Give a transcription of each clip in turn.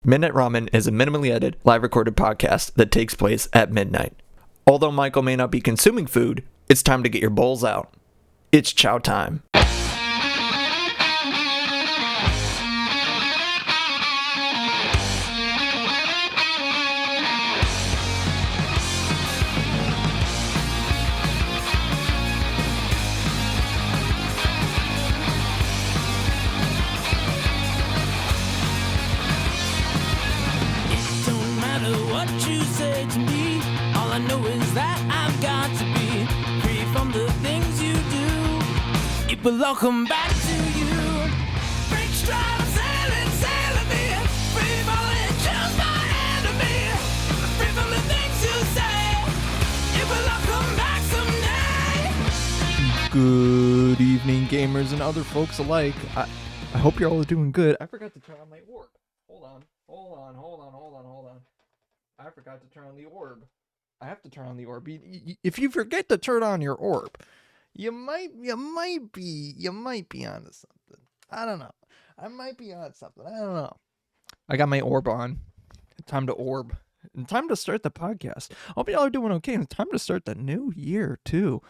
Midnight Ramen is a minimally edited, live recorded podcast that takes place at midnight. Although Michael may not be consuming food, it's time to get your bowls out. It's chow time. But welcome back to you. Break stride, sailing me. Free falling, choose my enemy. Free from the things you say. It will all come back someday. Good evening, gamers and other folks alike. I hope you're all doing good. I forgot to turn on my orb. Hold on. I forgot to turn on the orb. I have to turn on the orb. If you forget to turn on your orb, you might be onto something. I don't know. I might be on something. I don't know. I got my orb on. Time to orb. And time to start the podcast. Hope y'all are doing okay. And time to start the new year too.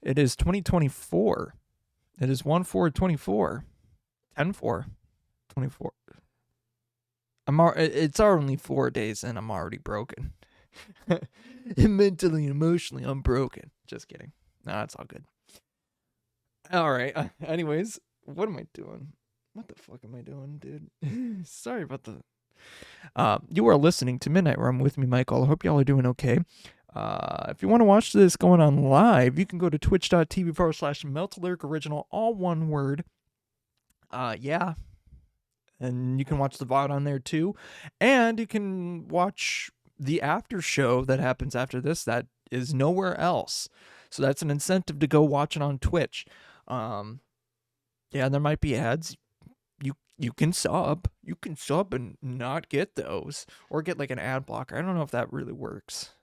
It is 2024. It is 1/4/24. 10/4/24. It's only 4 days and I'm already broken. Mentally and emotionally, I'm broken. Just kidding. No, it's all good. All right. Anyways, what am I doing? What the fuck am I doing, dude? Sorry about the... you are listening to Midnight Rum with me, Michael. I hope y'all are doing okay. If you want to watch this going on live, you can go to twitch.tv/MeltAlertOriginal, all one word. Yeah. And you can watch the VOD on there too. And you can watch the after show that happens after this that is nowhere else. So that's an incentive to go watch it on Twitch. Yeah, there might be ads. You can sub. You can sub and not get those. Or get like an ad blocker. I don't know if that really works.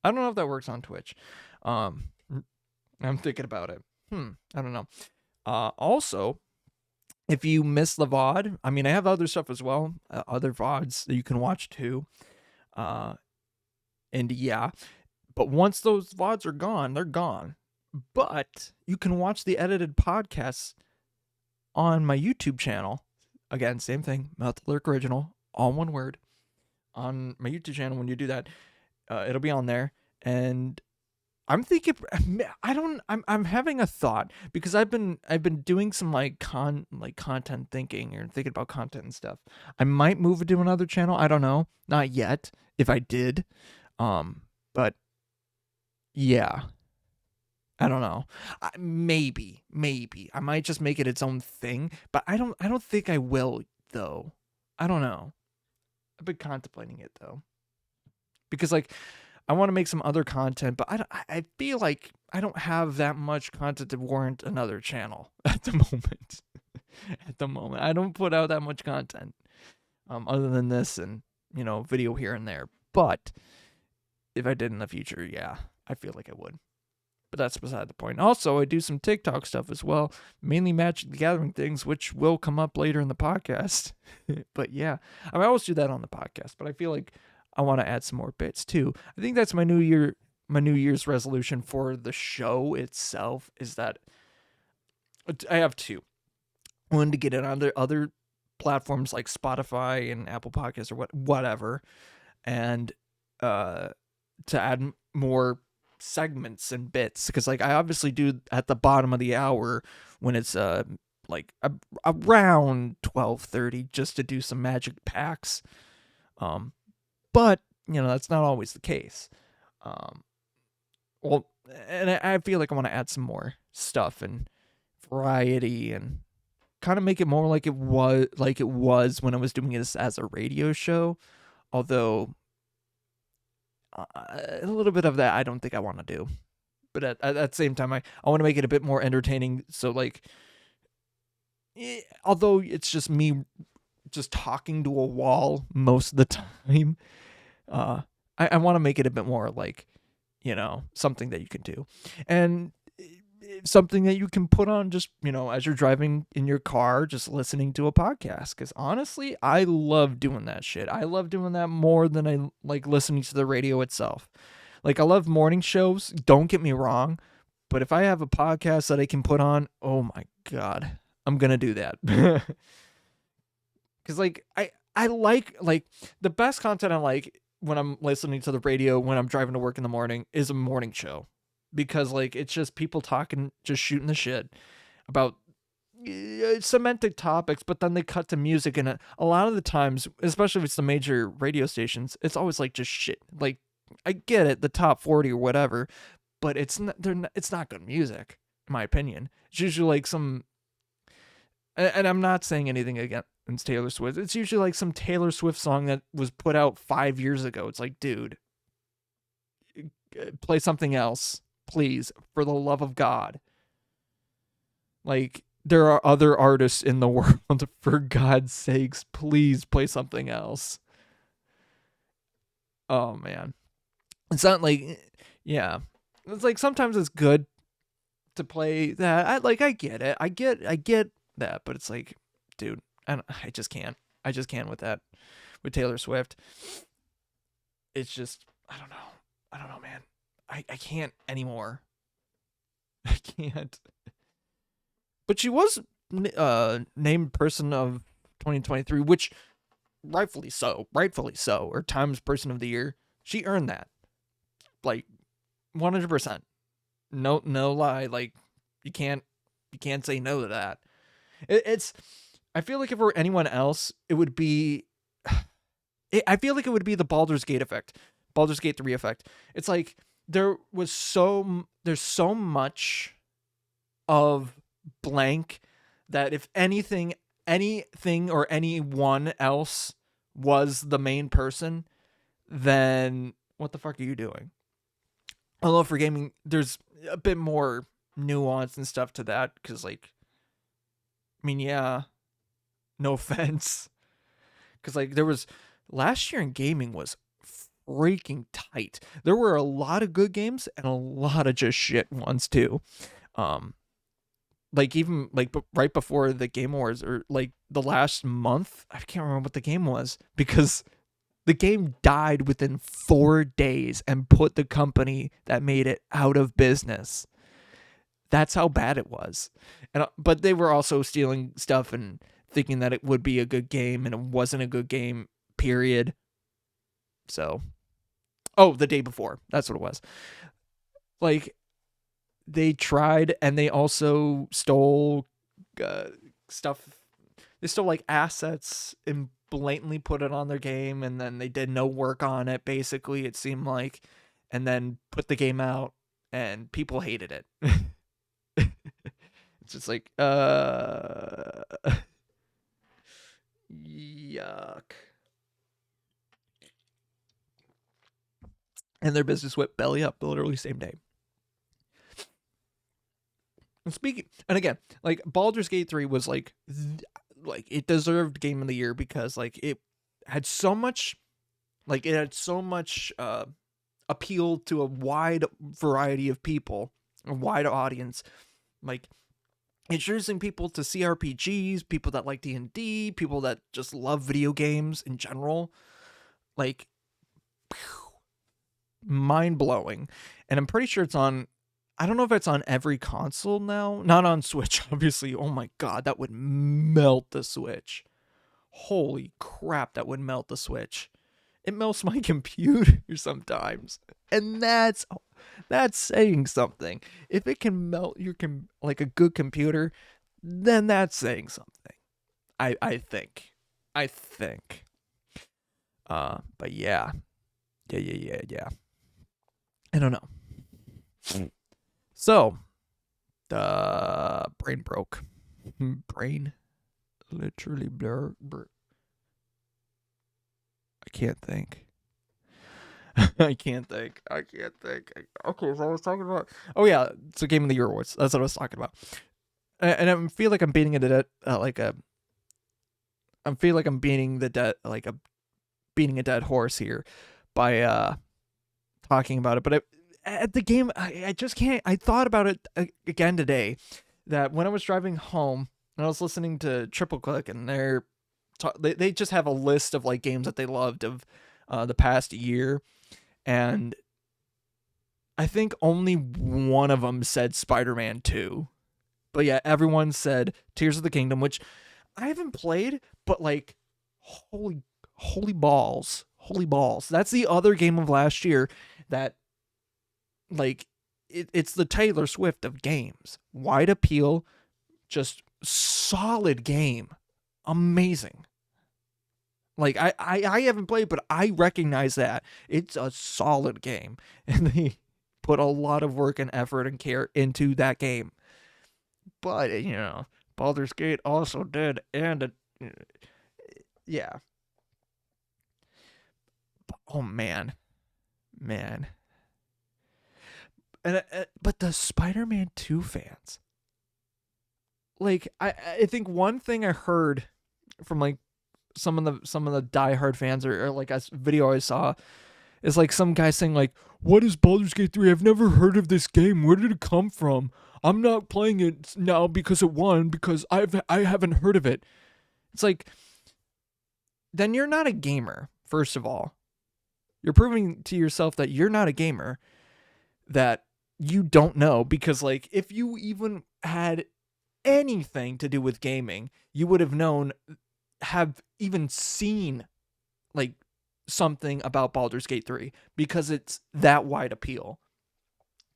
I don't know if that works on Twitch. I'm thinking about it. I don't know. Also, if you miss the VOD, I mean, I have other stuff as well. Other VODs that you can watch too. And yeah. But once those VODs are gone, they're gone. But you can watch the edited podcasts on my YouTube channel. Again, same thing, Mouth Alert Original, all one word. On my YouTube channel, when you do that, it'll be on there. And I'm thinking, I'm having a thought because I've been doing some content thinking or thinking about content and stuff. I might move it to another channel. I don't know, not yet. If I did, but. Yeah. I don't know. Maybe. I might just make it its own thing, but I don't think I will though. I don't know. I've been contemplating it though. Because I want to make some other content, but I feel like I don't have that much content to warrant another channel at the moment. At the moment. I don't put out that much content. Other than this and, video here and there. But if I did in the future, yeah. I feel like I would. But that's beside the point. Also, I do some TikTok stuff as well. Mainly Magic the Gathering things, which will come up later in the podcast. But yeah, I always do that on the podcast. But I feel like I want to add some more bits too. I think that's my New Year's resolution for the show itself is that I have two. One, to get it on other platforms like Spotify and Apple Podcasts or whatever. And to add more segments and bits, because I obviously do at the bottom of the hour when it's around 12:30 just to do some magic packs, but that's not always the case. Well, and I feel like I want to add some more stuff and variety and kind of make it more like it was when I was doing this as a radio show, although a little bit of that I don't think I want to do. But at the same time, I want to make it a bit more entertaining. So although it's just me just talking to a wall most of the time, I want to make it a bit more something that you can do. And something that you can put on just, as you're driving in your car, just listening to a podcast. Because honestly, I love doing that shit. I love doing that more than I like listening to the radio itself. Like, I love morning shows, don't get me wrong, but if I have a podcast that I can put on, oh my God, I'm going to do that. Because, like, I like the best content I like when I'm listening to the radio when I'm driving to work in the morning is a morning show. Because, like, it's just people talking, just shooting the shit about semantic topics, but then they cut to music, and a lot of the times, especially if it's the major radio stations, it's always like just shit. Like, I get it, the top 40 or whatever, but it's not good music, in my opinion. It's usually like some, and I'm not saying anything against Taylor Swift. It's usually like some Taylor Swift song that was put out 5 years ago. It's like, dude, play something else, please, for the love of God. Like, there are other artists in the world, for God's sakes, please play something else. Oh, man. It's not like, yeah. It's like sometimes it's good to play that. I get it. I get that, but it's like, dude, I just can't. I just can't with that. With Taylor Swift. It's just, I don't know, man. I can't anymore. I can't. But she was named Person of 2023, which rightfully so, or Times Person of the Year. She earned that, like 100%. No lie. Like, you can't say no to that. It's. I feel like if it were anyone else, it would be. I feel like it would be the Baldur's Gate effect, Baldur's Gate 3 effect. It's like there's so much of blank that if anything or anyone else was the main person, then what the fuck are you doing? Although for gaming, there's a bit more nuance and stuff to that, because, like, I mean, yeah, no offense, because, like, there was last year in gaming was freaking tight. There were a lot of good games and a lot of just shit ones too. Like, even like right before the Game Awards, or like the last month, I can't remember what the game was, because the game died within 4 days and put the company that made it out of business. That's how bad it was. And but they were also stealing stuff and thinking that it would be a good game, and it wasn't a good game, period. So, the day before, that's what it was. Like, they tried, and they also stole stuff. They stole, like, assets and blatantly put it on their game, and then they did no work on it, basically, it seemed like, and then put the game out, and people hated it. It's just like, yuck. And their business went belly up literally same day. And again, like, Baldur's Gate 3 was like it deserved Game of the Year, because, like, it had so much appeal to a wide variety of people, a wide audience. Like, introducing people to CRPGs, people that like D&D, people that just love video games in general. Like, mind-blowing. And I'm pretty sure it's on, I don't know if it's on every console now. Not on Switch, obviously. Oh my God, that would melt the Switch. Holy crap, that would melt the Switch. It melts my computer sometimes. And that's saying something. If it can melt like a good computer, then that's saying something. I think. But yeah. Yeah. I don't know. So, the brain broke. Brain literally blur. I can't think. I can't think. Okay, so I was talking about. Oh yeah, so Game of the Year awards. That's what I was talking about. And I feel like I'm beating it at I feel like I'm beating beating a dead horse here by talking about it. But at the game, I just can't. I thought about it again today. That when I was driving home and I was listening to Triple Click, and they just have a list of like games that they loved of the past year, and I think only one of them said Spider-Man 2. But yeah, everyone said Tears of the Kingdom, which I haven't played, but like, holy balls, holy balls. That's the other game of last year that, like, it's the Taylor Swift of games. Wide appeal, just solid game, amazing. Like I haven't played, but I recognize that it's a solid game, and they put a lot of work and effort and care into that game. But Baldur's Gate also did, and yeah. Oh man, man. And but the Spider-Man 2 fans, like I think one thing I heard from like some of the diehard fans, or like a video I saw, is like some guy saying like, "What is Baldur's Gate 3? I've never heard of this game. Where did it come from? I'm not playing it now because it won, because I haven't heard of it." It's like, then you're not a gamer. First of all, you're proving to yourself that you're not a gamer, that you don't know, because like if you even had anything to do with gaming, you would have known, have even seen like something about Baldur's Gate 3, because it's that wide appeal.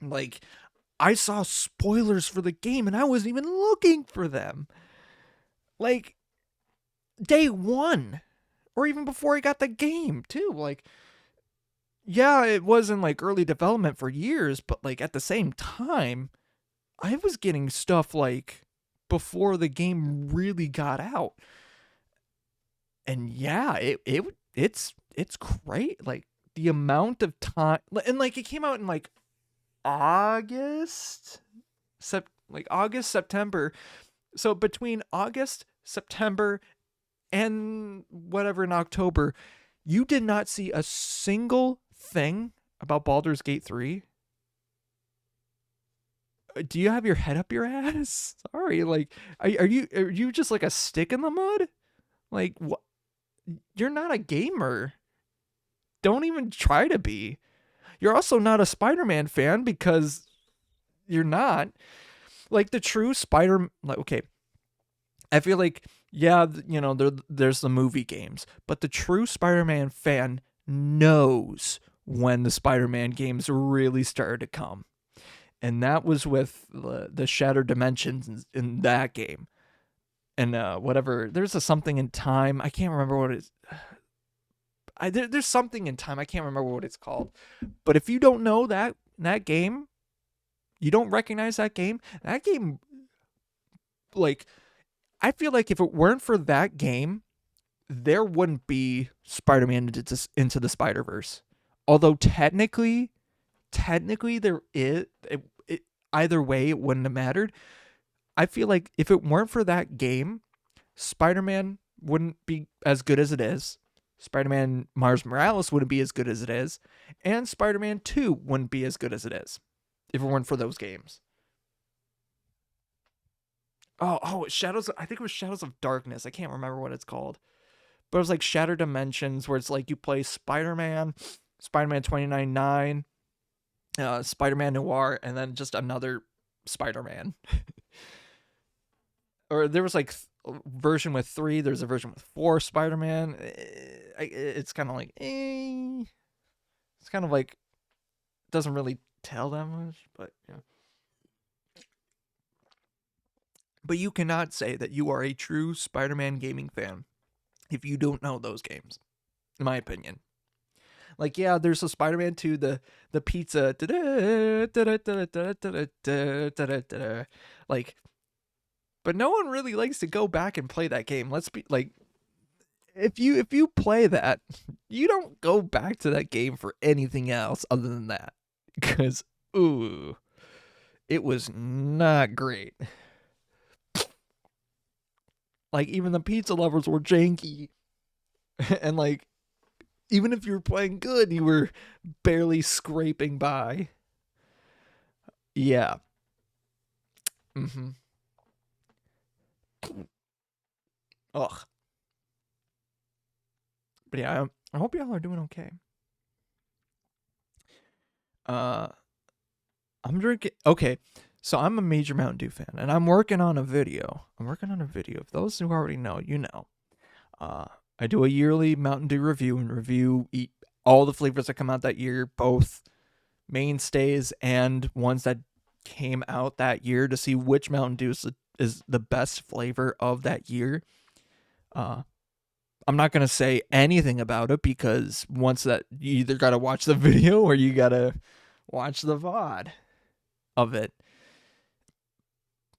Like, I saw spoilers for the game and I wasn't even looking for them. Like, day one, or even before I got the game too. Like, yeah, it was in like early development for years, but like at the same time, I was getting stuff like before the game really got out. And yeah, it's great. Like, the amount of time, and like it came out in like August, August, September. So between August, September, and whatever in October, you did not see a single thing about Baldur's Gate 3. Do you have your head up your ass? Sorry, like, are you just like a stick in the mud? Like, what? You're not a gamer. Don't even try to be. You're also not a Spider-Man fan, because you're not. Like, the true like, okay, I feel like, yeah, there's the movie games, but the true Spider-Man fan knows when the Spider-Man games really started to come. And that was with the Shattered Dimensions in that game. And whatever, there's a something in time. I can't remember what it is. There's something in time. I can't remember what it's called. But if you don't know that game, you don't recognize that game, like, I feel like if it weren't for that game, there wouldn't be Spider-Man into the Spider-Verse. Although technically there is, either way, it wouldn't have mattered. I feel like if it weren't for that game, Spider-Man wouldn't be as good as it is. Spider-Man Miles Morales wouldn't be as good as it is. And Spider-Man 2 wouldn't be as good as it is if it weren't for those games. Oh, I think it was Shadows of Darkness. I can't remember what it's called. But it was like Shattered Dimensions, where it's like you play Spider-Man, Spider-Man 2099, Spider-Man Noir, and then just another Spider-Man. Or there was like a version with 3, there's a version with 4 Spider-Man. It's kind of like, it's kind of like, doesn't really tell that much, but yeah. But you cannot say that you are a true Spider-Man gaming fan if you don't know those games, in my opinion. Like, yeah, there's a Spider-Man 2, the pizza, like, but no one really likes to go back and play that game. Let's be like, if you play that, you don't go back to that game for anything else other than that, because it was not great. Like, even the pizza levels were janky, and like, even if you were playing good, you were barely scraping by. Yeah. Mm-hmm. Ugh. But yeah, I hope y'all are doing okay. Uh, I'm drinking. Okay, so I'm a major Mountain Dew fan, and I'm working on a video. If those who already know, you know. Uh, I do a yearly Mountain Dew review and eat all the flavors that come out that year, both mainstays and ones that came out that year, to see which Mountain Dew is the best flavor of that year. I'm not gonna say anything about it because once that, you either gotta watch the video or you gotta watch the VOD of it.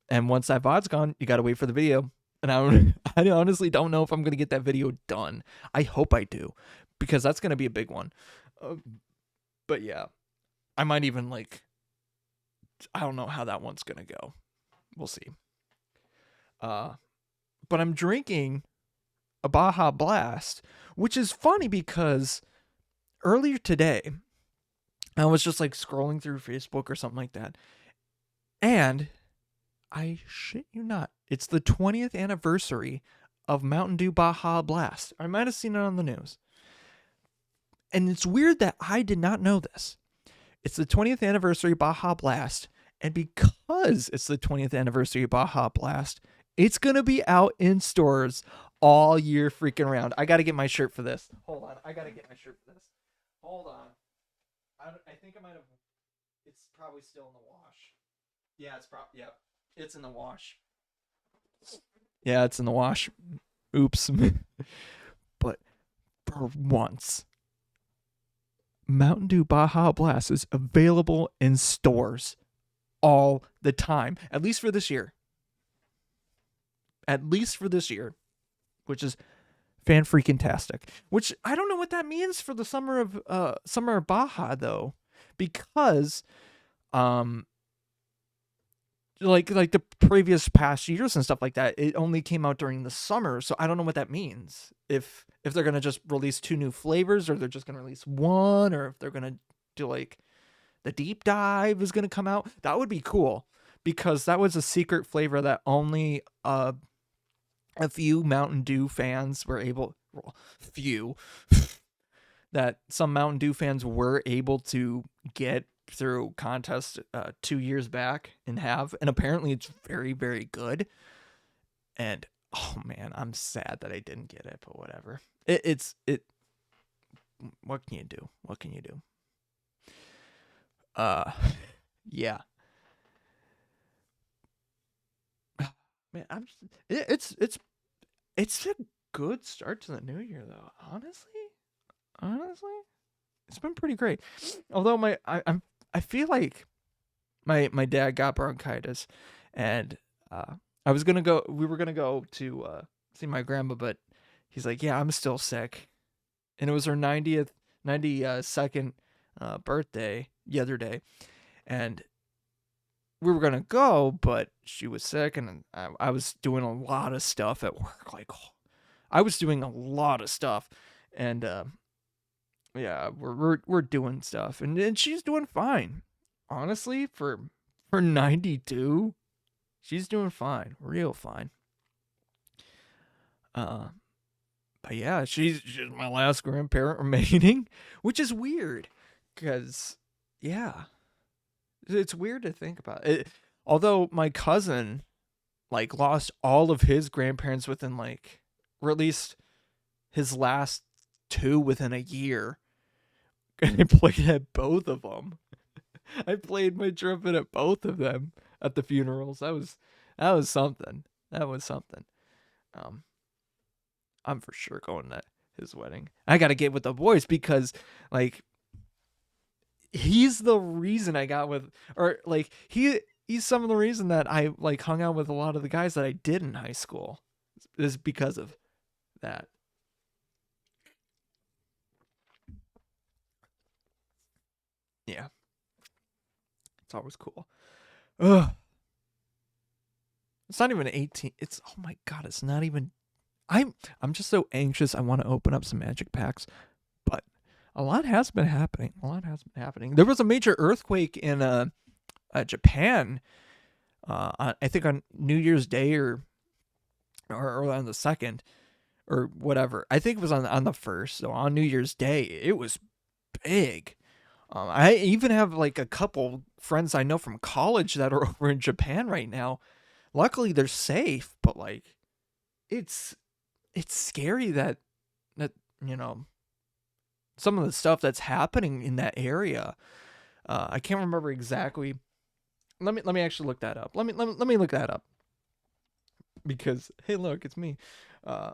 And once that VOD's gone, you gotta wait for the video. And I honestly don't know if I'm gonna get that video done. I hope I do, because that's gonna be a big one. But yeah, I might even I don't know how that one's gonna go. We'll see. But I'm drinking a Baja Blast, which is funny because earlier today I was just scrolling through Facebook or something like that, and I shit you not, it's the 20th anniversary of Mountain Dew Baja Blast. I might have seen it on the news. And it's weird that I did not know this. It's the 20th anniversary Baja Blast, and because it's the 20th anniversary Baja Blast, it's going to be out in stores all year freaking round. I got to get my shirt for this. Hold on. I got to get my shirt for this. Hold on. I think I might have... It's probably still in the wash. Yeah, yep. It's in the wash. Yeah, it's in the wash. Oops. But for once, Mountain Dew Baja Blast is available in stores all the time, at least for this year. Which is fan-freaking-tastic. Which I don't know what that means for the summer of Baja though, because like the previous past years and stuff like that, it only came out during the summer, so I don't know what that means. If they're gonna just release 2 new flavors, or they're just gonna release one, or if they're gonna do the deep dive is gonna come out. That would be cool, because that was a secret flavor that only a few Mountain Dew fans were able. Well, few that some Mountain Dew fans were able to get through contest 2 years back and apparently it's very, very good. And oh man, I'm sad that I didn't get it, but whatever. What can you do? Yeah. Man, it's a good start to the new year though. Honestly, it's been pretty great. Although I feel like my dad got bronchitis, and we were gonna go to see my grandma, but he's like, yeah, I'm still sick. And it was her 92nd birthday the other day, and we were gonna go, but she was sick, and I was doing a lot of stuff at work. I was doing a lot of stuff, and yeah, we're doing stuff, and she's doing fine. Honestly, for 92, she's doing fine, real fine. But yeah, she's my last grandparent remaining, which is weird, because yeah, it's weird to think about it. Although my cousin lost all of his grandparents within or at least his last 2 within a year. And I played at both of them. I played my trumpet at both of them at the funerals. That was something. I'm for sure going to his wedding. I got to get with the boys because he's the reason I got with, or he's some of the reason that I hung out with a lot of the guys that I did in high school, is because of that. Yeah. It's always cool. Ugh. It's not even 18. It's, oh my god, it's not even. I'm just so anxious. I want to open up some magic packs, but a lot has been happening. There was a major earthquake in Japan. I think on New Year's Day or on the second or whatever. I think it was on the first. So on New Year's Day, it was big. I even have like a couple friends I know from college that are over in Japan right now. Luckily, they're safe, but like it's scary that you know some of the stuff that's happening in that area. I can't remember exactly. Let me actually look that up. Let me look that up because hey, look, it's me. Uh,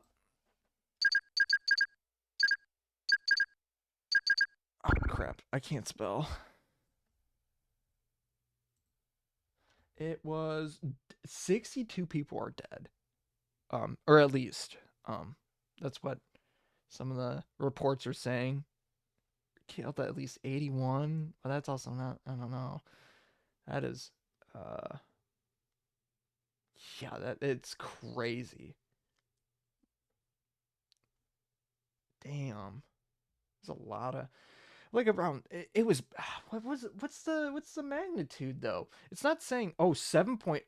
oh crap, I can't spell. It was 62 people are dead. Or at least that's what some of the reports are saying. Killed at least 81, but that's also not. I don't know. That is, uh, yeah, that it's crazy. Damn, there's a lot of like around. It was what was it? What's the magnitude though? It's not saying 7 point.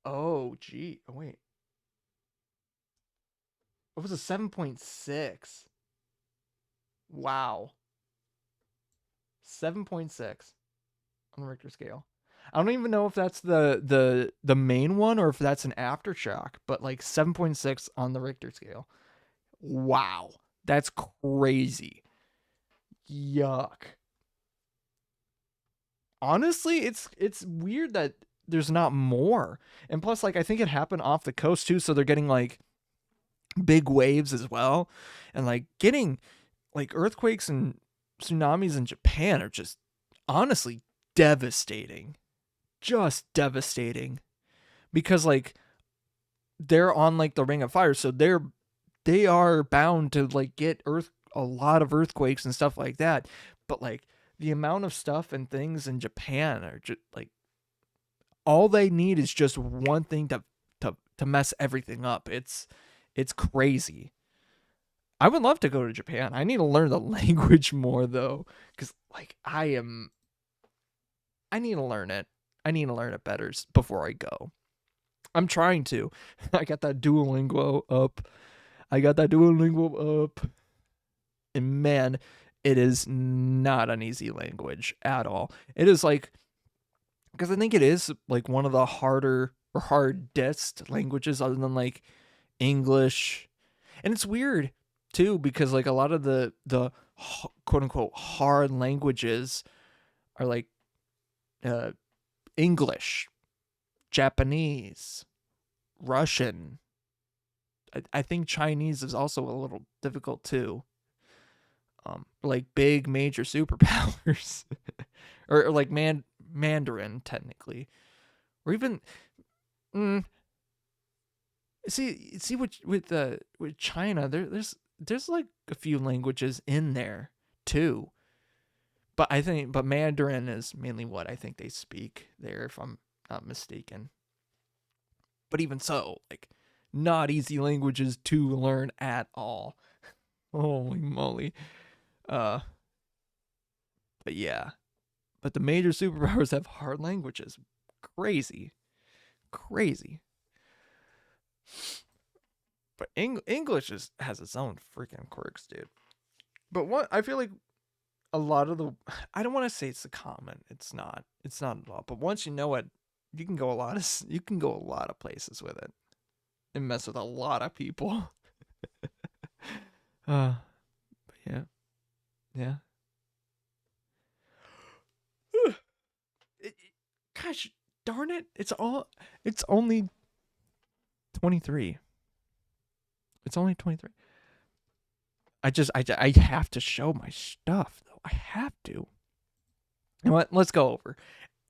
Oh gee, oh wait, it was a 7.6. Wow, 7.6 on the Richter scale. I don't even know if that's the main one or if that's an aftershock, but like 7.6 on the Richter scale. Wow. That's crazy. Yuck. Honestly, it's weird that there's not more. And plus like I think it happened off the coast too, so they're getting like big waves as well. And like getting like earthquakes and tsunamis in Japan are just honestly devastating. Just devastating because like they're on like the ring of fire, so they are bound to like get a lot of earthquakes and stuff like that. But like the amount of stuff and things in Japan are just like all they need is just one thing to mess everything up. It's crazy. I would love to go to Japan. I need to learn the language more though, because like I need to learn it. I need to learn it better before I go. I'm trying to. I got that Duolingo up. I got that Duolingo up. And man, it is not an easy language at all. It is like, because I think it is like one of the harder or hardest languages other than like English. And it's weird too, because like a lot of the quote unquote hard languages are like uh, English, Japanese, Russian. I think Chinese is also a little difficult too. Like big major superpowers, or like Mandarin technically, or even mm, see with China there's like a few languages in there too, but Mandarin is mainly what I think they speak there if I'm not mistaken. But even so, like not easy languages to learn at all. Holy moly. Uh, but yeah, but the major superpowers have hard languages. Crazy, crazy. But English has its own freaking quirks, dude. But what I feel like a lot of the I don't want to say it's the common. It's not. It's not at all. But once you know it, you can go a lot of places with it and mess with a lot of people. But yeah, yeah. It, gosh darn it! It's only 23. It's only 23. I have to show my stuff though. I have to. You know what? Let's go over.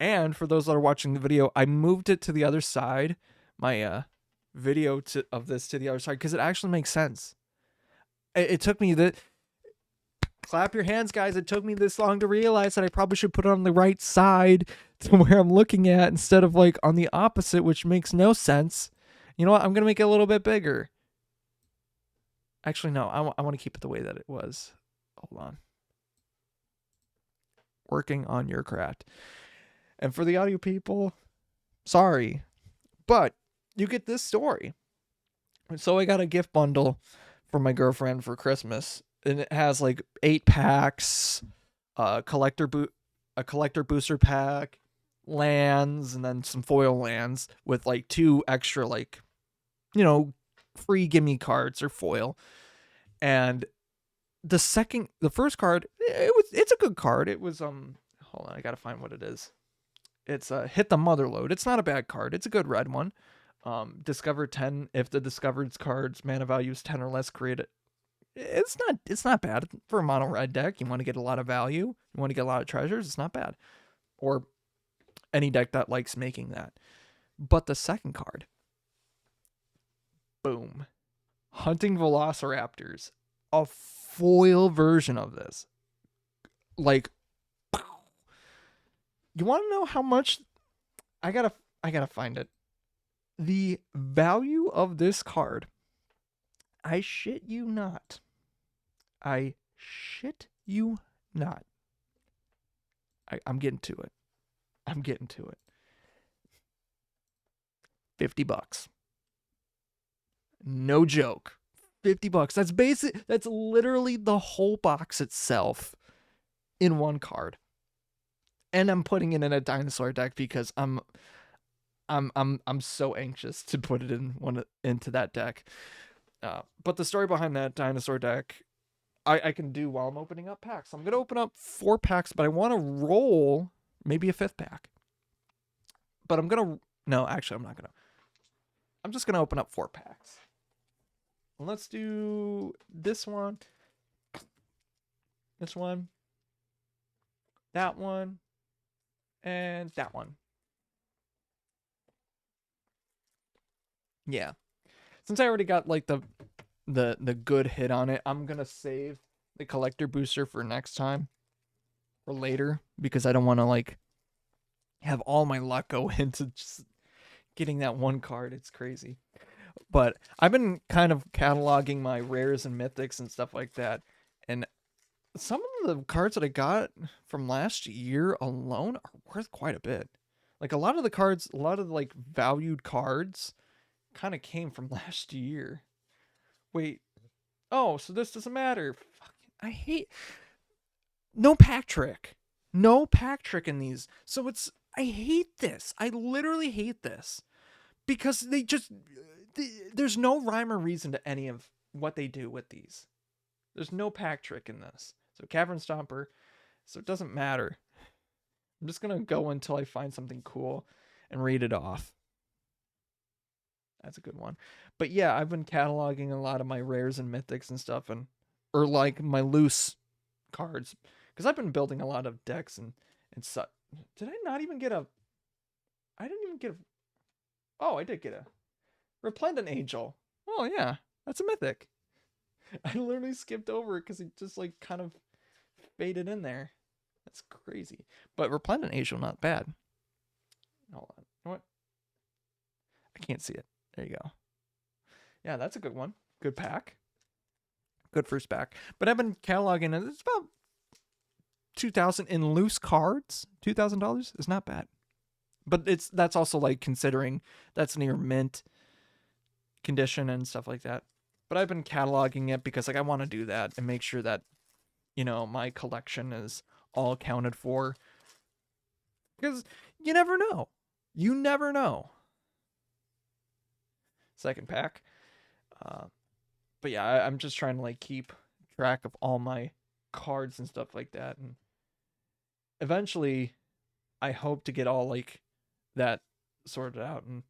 And for those that are watching the video, I moved it to the other side. My video of this to the other side because it actually makes sense. It took me the clap your hands, guys. It took me this long to realize that I probably should put it on the right side to where I'm looking at instead of like on the opposite, which makes no sense. You know what? I'm gonna make it a little bit bigger. Actually, no. I want to keep it the way that it was. Hold on. Working on your craft. And for the audio people, sorry, but you get this story. So I got a gift bundle for my girlfriend for Christmas, and it has like 8 packs, a collector booster pack, lands, and then some foil lands with like 2 extra like, you know, free gimme cards or foil. And the first card, it's a good card. It was hold on, I gotta find what it is. It's Hit the Motherload. It's not a bad card. It's a good red one. Discover 10. If the discovered card's mana value is 10 or less, create it. It's not bad for a mono red deck. You want to get a lot of value. You want to get a lot of treasures. It's not bad. Or any deck that likes making that. But the second card, boom, Hunting Velociraptors, a foil version of this. Like, you want to know how much? I gotta find it. The value of this card, I shit you not. I shit you not. I'm getting to it. I'm getting to it. $50. No joke. $50. That's literally the whole box itself in one card. And I'm putting it in a dinosaur deck because I'm so anxious to put it into that deck. But the story behind that dinosaur deck, I can do while I'm opening up packs. I'm gonna open up 4 packs, but I want to roll maybe a 5th pack. But I'm not gonna. I'm just gonna open up 4 packs. Let's do this one, that one, and that one. Yeah. Since I already got like the good hit on it, I'm gonna save the collector booster for next time or later because I don't want to like have all my luck go into just getting that one card. It's crazy. But I've been kind of cataloging my rares and mythics and stuff like that, and some of the cards that I got from last year alone are worth quite a bit. Like a lot of the cards, a lot of like valued cards kind of came from last year. Wait. Oh, so this doesn't matter. Fuck, I hate no pack trick. No pack trick in these. So I hate this. I literally hate this. Because there's no rhyme or reason to any of what they do with these. There's no pack trick in this. So Cavern Stomper, so it doesn't matter. I'm just gonna go until I find something cool and read it off. That's a good one. But yeah, I've been cataloging a lot of my rares and mythics and stuff, or like my loose cards, because I've been building a lot of decks and such. Did I not even get a? I didn't even get a. Oh, I did get a Replendent Angel. Oh yeah, that's a mythic. I literally skipped over it because it just like kind of faded in there. That's crazy. But Replendent Angel, not bad. Hold on. You know what? I can't see it. There you go. Yeah, that's a good one. Good pack. Good first pack. But I've been cataloging, and it's about 2,000 in loose cards. $2,000 is not bad. But that's also like considering that's near mint condition and stuff like that. But I've been cataloging it because like I want to do that and make sure that, you know, my collection is all accounted for. Because you never know. You never know. Second pack. But yeah, I'm just trying to like keep track of all my cards and stuff like that. And eventually I hope to get all like that sorted out and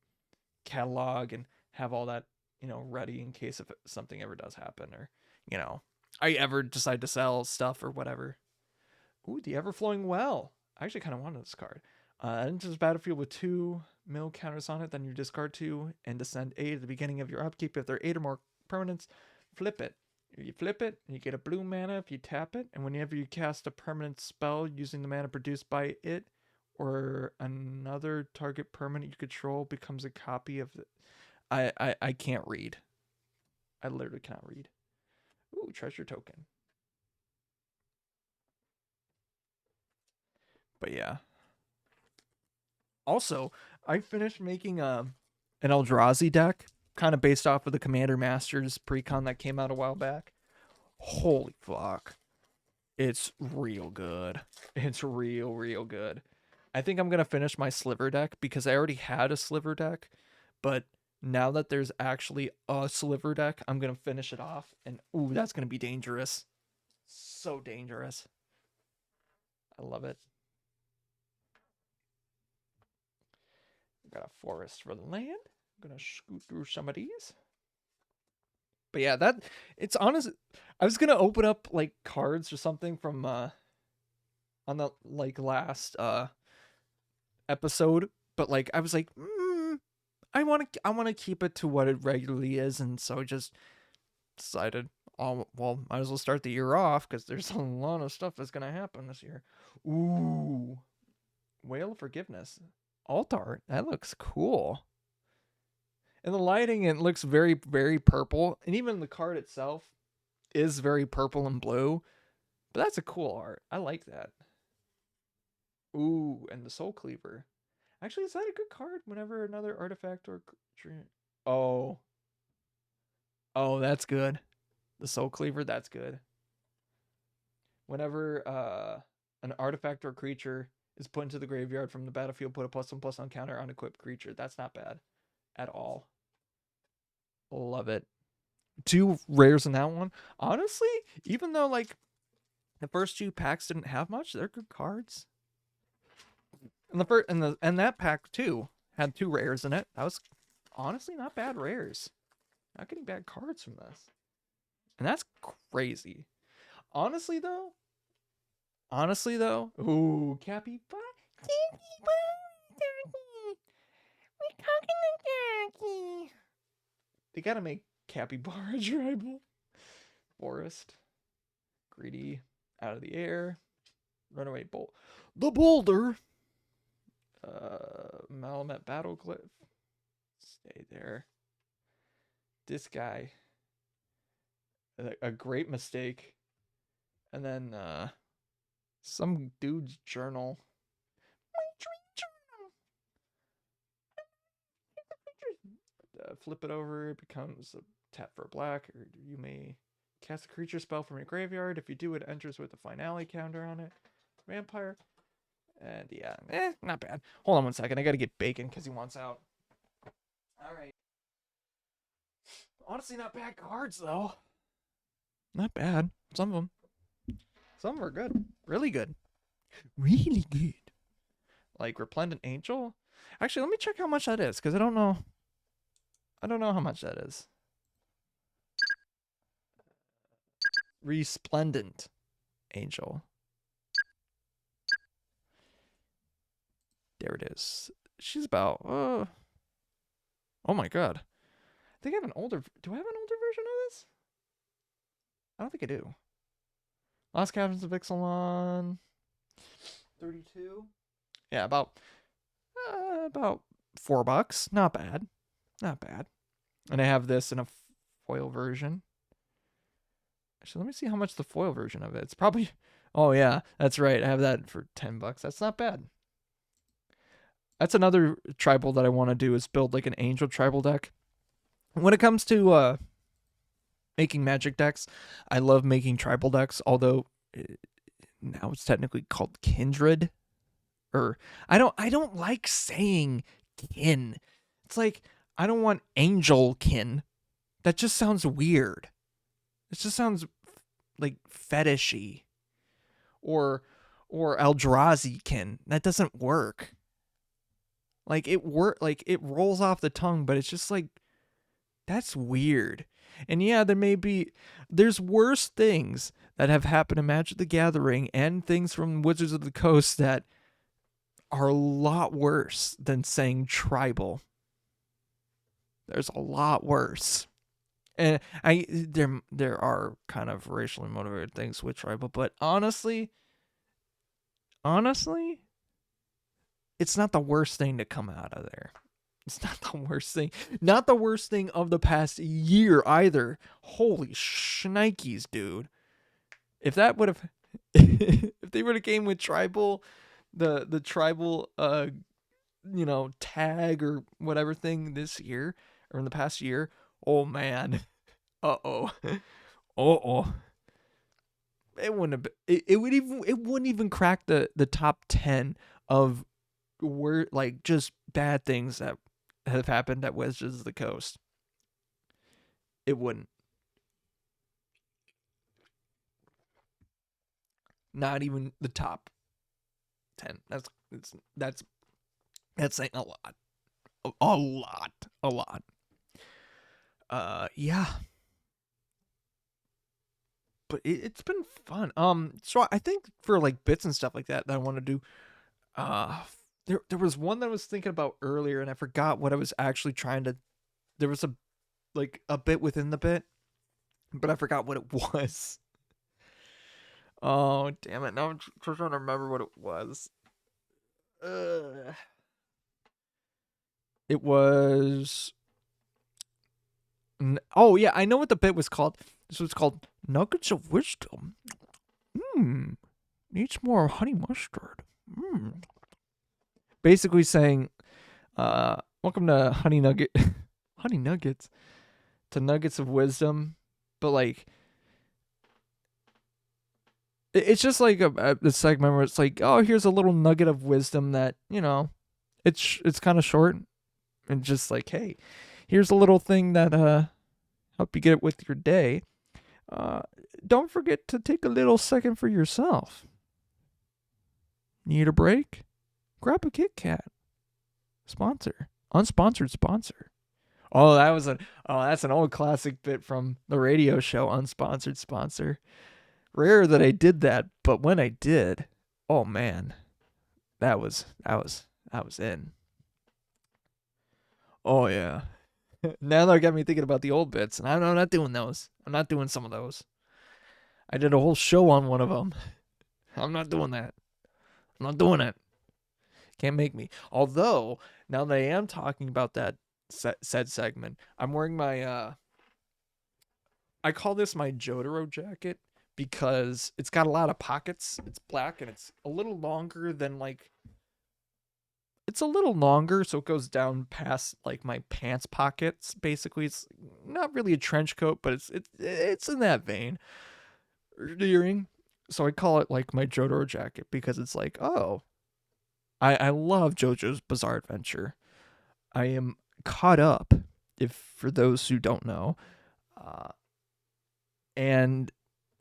catalog and have all that, you know, ready in case if something ever does happen, or, you know, I ever decide to sell stuff or whatever. Ooh, the Everflowing Well. I actually kind of wanted this card. Enters the battlefield with 2 mill counters on it, then you discard 2 and descend 8 at the beginning of your upkeep. If there are 8 or more permanents, flip it. You flip it, and you get a blue mana if you tap it, and whenever you cast a permanent spell using the mana produced by it, or another target permanent you control becomes a copy of the... I can't read. I literally cannot read. Ooh, treasure token. But yeah. Also, I finished making an Eldrazi deck, kind of based off of the Commander Masters precon that came out a while back. Holy fuck. It's real good. It's real good. I think I'm going to finish my Sliver deck because I already had a Sliver deck, but now that there's actually a Sliver deck, I'm going to finish it off, and ooh, that's going to be dangerous. So dangerous. I love it. Got a forest for the land. I'm going to scoot through some of these. But yeah, that it's honest. I was going to open up like cards or something from on the like last episode, but like I was like, I want to keep it to what it regularly is, and so I just decided, oh well, might as well start the year off because there's a lot of stuff that's gonna happen this year. Ooh, Whale of Forgiveness, Altar, that looks cool. And the lighting, it looks very purple, and even the card itself is very purple and blue. But that's a cool art. I like that. Ooh, and the Soul Cleaver. Actually, is that a good card whenever another artifact or creature? Oh. Oh, that's good. The Soul Cleaver, that's good. Whenever an artifact or creature is put into the graveyard from the battlefield, put a +1/+1 counter on equipped creature. That's not bad at all. Love it. 2 rares in that one. Honestly, even though like the first 2 packs didn't have much, they're good cards. And the first and that pack too had 2 rares in it. That was honestly not bad rares. Not getting bad cards from this. And that's crazy. Honestly though, ooh, Cappy, they gotta make Capybara tribal. Forest, greedy, out of the air, runaway bolt, the boulder. Malamet Battlecliff. Stay there. This guy. A great mistake. And then some dude's journal. My dream journal. Flip it over, it becomes a tap for black, or you may cast a creature spell from your graveyard. If you do, it enters with a finale counter on it. Vampire. And yeah, not bad. Hold on 1 second. I gotta get Bacon because he wants out. Alright. Honestly, not bad cards, though. Not bad. Some of them. Some are good. Really good. Really good. Like Resplendent Angel? Actually, let me check how much that is, because I don't know. I don't know how much that is. Resplendent Angel. There it is. She's about, oh my god. I think I have an older, do I have an older version of this? I don't think I do. Last Captains of Ixalan. 32. Yeah, about $4. Not bad. Not bad. And I have this in a foil version. Actually, let me see how much the foil version of it. It's probably, oh yeah, that's right. I have that for $10. That's not bad. That's another tribal that I want to do, is build like an angel tribal deck. When it comes to making magic decks, I love making tribal decks, although now it's technically called kindred. Or I don't like saying kin. It's like, I don't want angel kin. That just sounds weird. It just sounds like fetishy. Or Eldrazi kin. That doesn't work. Like it rolls off the tongue, but it's just like, that's weird. And yeah, there's worse things that have happened in Magic the Gathering and things from Wizards of the Coast that are a lot worse than saying tribal. There's a lot worse. And there are kind of racially motivated things with tribal, but honestly, it's not the worst thing to come out of there. It's not the worst thing. Not the worst thing of the past year either. Holy shnikes, dude. If that would have if they would have came with tribal, the tribal tag or whatever thing this year or in the past year. Oh man. Uh-oh. Uh-oh. It wouldn't have been, it wouldn't even crack the top 10 of where like just bad things that have happened at Wizards of the Coast. It wouldn't. Not even the top 10. That's saying a lot. A lot. A lot. Yeah. But it's been fun. So I think for like bits and stuff like that I want to do, uh there was one that I was thinking about earlier and I forgot what I was actually trying to. There was a bit within the bit, but I forgot what it was. Oh damn it! Now I'm trying to remember what it was. Uh, it was. Oh yeah, I know what the bit was called. This was called Nuggets of Wisdom. Needs more honey mustard. Basically saying, welcome to Honey Nugget, Honey Nuggets, to Nuggets of Wisdom, but like, it's just like a segment where it's like, oh, here's a little nugget of wisdom that it's kind of short, and just like, hey, here's a little thing that help you get with your day. Don't forget to take a little second for yourself. Need a break? Grab a Kit Kat. Sponsor. Unsponsored sponsor. Oh, that's an old classic bit from the radio show, Unsponsored Sponsor. Rare that I did that, but when I did, oh man, that was in. Oh yeah. Now that got me thinking about the old bits, and I'm not doing those. I'm not doing some of those. I did a whole show on one of them. I'm not doing that. I'm not doing it. Can't make me. Although, now that I am talking about that said segment, I'm wearing my I call this my Jotaro jacket because it's got a lot of pockets. It's black and it's a little longer than like, it's a little longer, so it goes down past like my pants pockets. Basically, it's not really a trench coat, but it's in that vein. Earring. So I call it like my Jotaro jacket because it's like, oh, I love JoJo's Bizarre Adventure. I am caught up, if for those who don't know, and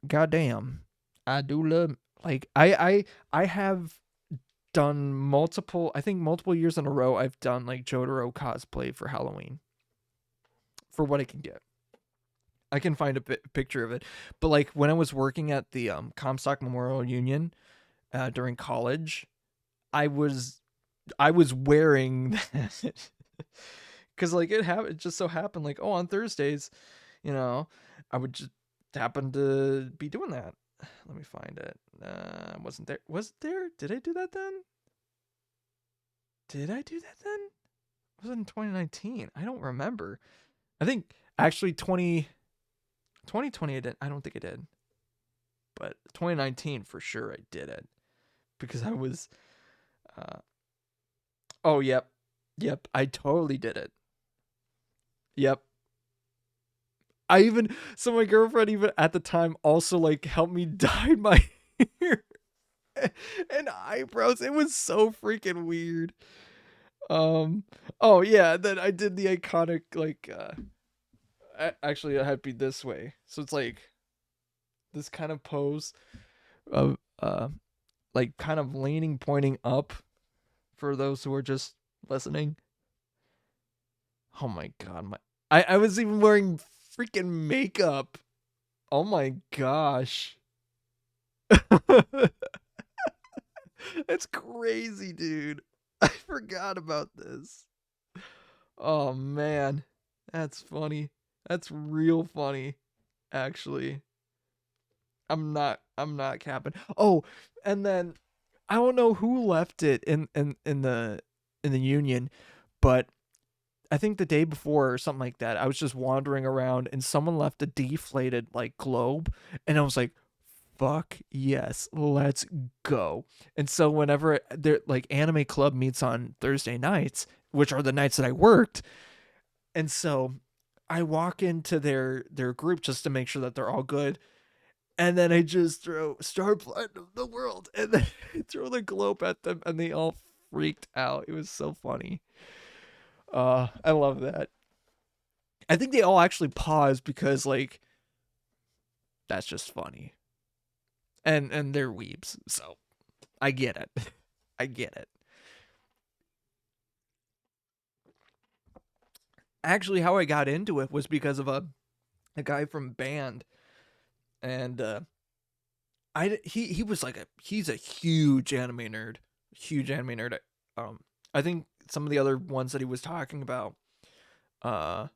goddamn, I do love, like, I have done multiple, I think multiple years in a row. I've done like Jotaro cosplay for Halloween for what I can get. I can find a picture of it, but like when I was working at the Comstock Memorial Union during college, I was wearing that because like it just so happened like, oh, on Thursdays, I would just happen to be doing that. Let me find it. Wasn't there? Was there? Did I do that then? Did I do that then? Was it in 2019? I don't remember. I think actually 2020 I didn't. I don't think I did. But 2019 for sure I did it because I was. Oh yep, I totally did it. Yep. So my girlfriend even at the time also like helped me dye my hair and eyebrows. It was so freaking weird. Oh yeah, then I did the iconic like actually it had to be this way. So it's like this kind of pose of like kind of leaning pointing up for those who are just listening. Oh my god, I was even wearing freaking makeup. Oh my gosh. That's crazy, dude. I forgot about this. Oh man. That's funny. That's real funny, actually. I'm not capping. Oh, and then I don't know who left it in the union, but I think the day before or something like that, I was just wandering around and someone left a deflated like globe, and I was like, fuck yes, let's go. And so whenever they're like anime club meets on Thursday nights, which are the nights that I worked, and so I walk into their group just to make sure that they're all good. And then I just throw Star Platinum the world and then throw the globe at them and they all freaked out. It was so funny. I love that. I think they all actually paused because like that's just funny. And they're weebs, so I get it. I get it. Actually, how I got into it was because of a guy from band, and he was like he's a huge anime nerd, huge anime nerd. I think some of the other ones that he was talking about, uh,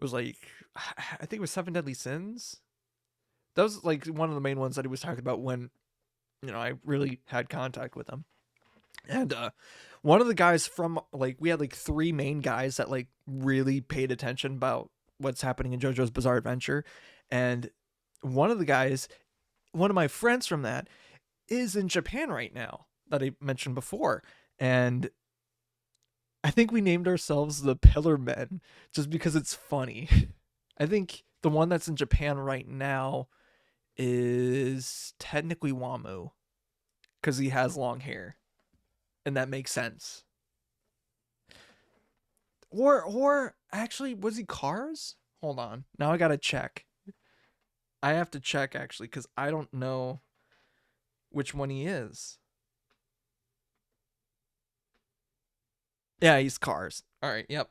was like I think it was Seven Deadly Sins. That was like one of the main ones that he was talking about when I really had contact with him. And one of the guys from like we had like three main guys that like really paid attention about what's happening in JoJo's Bizarre Adventure, and one of the guys, one of my friends from that, is in Japan right now that I mentioned before, and I think we named ourselves the Pillar Men just because it's funny. I think the one that's in Japan right now is technically Wamu because he has long hair, and that makes sense. Or actually, was he Cars? Hold on, now I gotta check. I have to check actually because I don't know which one he is. Yeah, he's Cars. All right. Yep.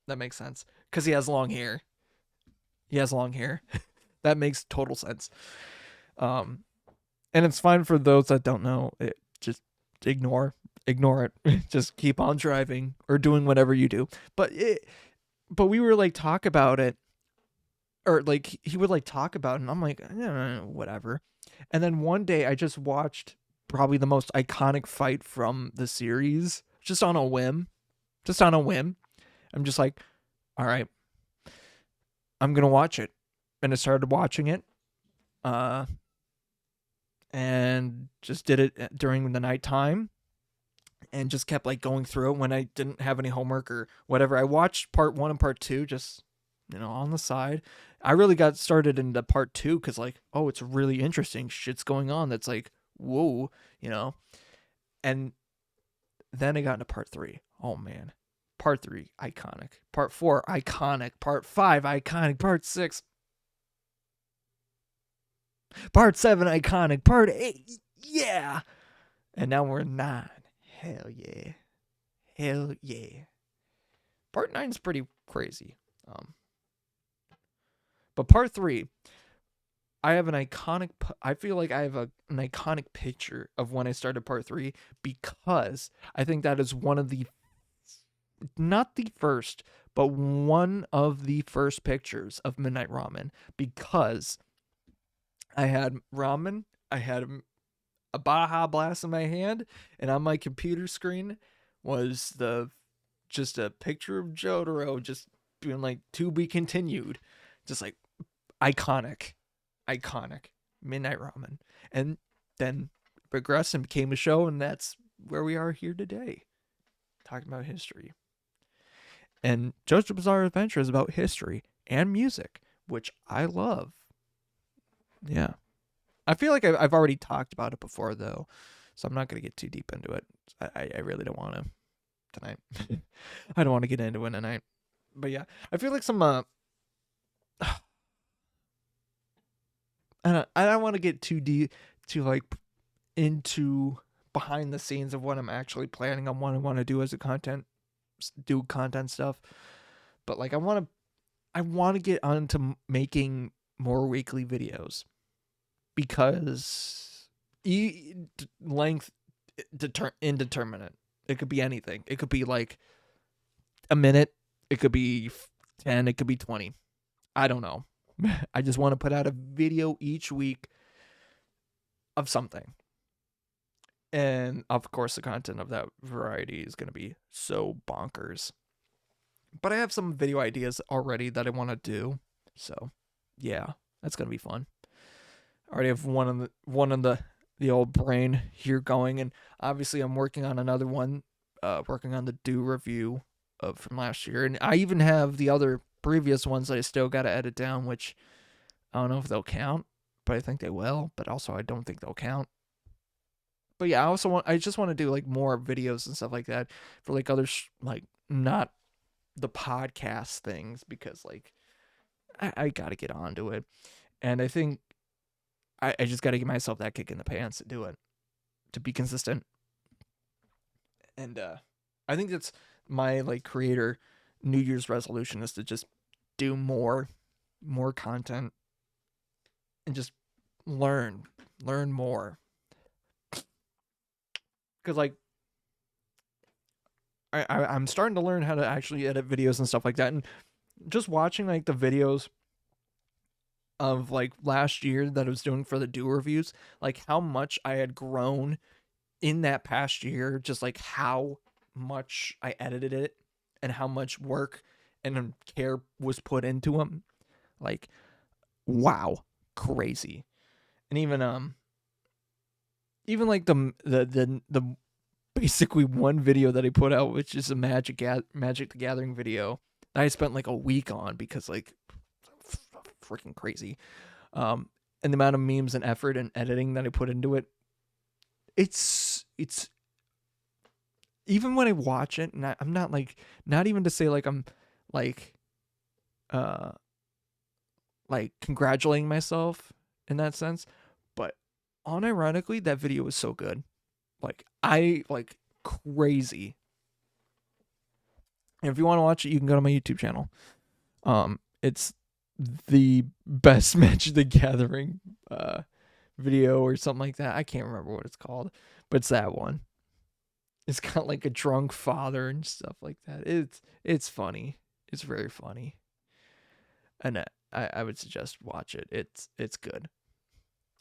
That makes sense because he has long hair. He has long hair. That makes total sense. Um, and it's fine for those that don't know. Just ignore it. Just keep on driving or doing whatever you do. But we were like talk about it, or like he would like talk about it, and I'm like, whatever. And then one day I just watched probably the most iconic fight from the series, just on a whim. Just on a whim. I'm just like, all right, I'm gonna watch it. And I started watching it. And just did it during the nighttime and just kept like going through it when I didn't have any homework or whatever. I watched part 1 and part 2 just on the side. I really got started into part 2 because like, oh, it's really interesting. Shit's going on that's like, whoa, And then I got into part 3. Oh man. Part 3, iconic. Part 4, iconic. Part 5, iconic. Part 6, Part 7, iconic. Part 8, yeah. And now we're 9. Hell yeah. Hell yeah. Part 9 is pretty crazy. But part 3, I have an iconic. I feel like I have an iconic picture of when I started part 3 because I think that is one of the, not the first, but one of the first pictures of Midnight Ramen because I had ramen, I had a Baja Blast in my hand, and on my computer screen was just a picture of Jotaro just being like to be continued, just like iconic, iconic Midnight Ramen, and then progressed and became a show, and that's where we are here today, talking about history. And JoJo's Bizarre Adventure is about history and music, which I love. Yeah. I feel like I've already talked about it before, though, so I'm not going to get too deep into it. I really don't want to tonight. I don't want to get into it tonight. But yeah, I feel like some... I don't want to get too deep, too like into behind the scenes of what I'm actually planning on what I want to do as a content stuff. But like I want to get onto making more weekly videos because length indeterminate. It could be anything. It could be like a minute. It could be 10. It could be 20. I don't know. I just want to put out a video each week of something. And of course, the content of that variety is going to be so bonkers. But I have some video ideas already that I want to do. So, yeah, that's going to be fun. I already have the old brain here going, and obviously I'm working on another one, working on the Do review of from last year, and I even have the other previous ones that I still got to edit down, which I don't know if they'll count, but I think they will. But also I don't think they'll count. But yeah, I just want to do like more videos and stuff like that for like other like not the podcast things, because like I gotta get onto it, and I think I just gotta give myself that kick in the pants to do it, to be consistent. And I think that's my like creator New Year's resolution, is to just do more content and just learn more. Because like I'm starting to learn how to actually edit videos and stuff like that, and just watching like the videos of like last year that I was doing for the Do reviews, like how much I had grown in that past year, just like how much I edited it and how much work and care was put into them. Like, wow, crazy. And even like the basically one video that I put out, which is a Magic the Gathering video that I spent like a week on, because like freaking crazy. And the amount of memes and effort and editing that I put into it, it's even when I watch it, and I'm not like, not even to say like I'm like uh like congratulating myself in that sense, but unironically that video was so good. Like I like crazy. And if you want to watch it, you can go to my YouTube channel. It's the best Magic the Gathering video or something like that. I can't remember what it's called, but it's that one. It's got like a drunk father and stuff like that. It's funny. It's very funny, and I would suggest watch it. It's good.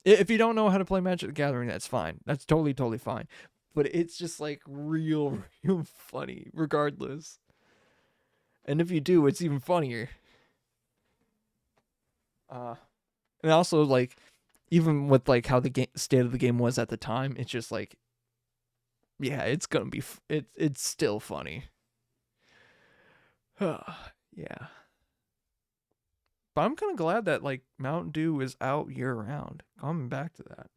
If you don't know how to play Magic the Gathering, that's fine. That's totally fine. But it's just like real funny, regardless. And if you do, it's even funnier. And also like, even with like how the state of the game was at the time, it's just like, yeah, it's gonna be it's still funny. Yeah. But I'm kind of glad that like Mountain Dew is out year round. Coming back to that.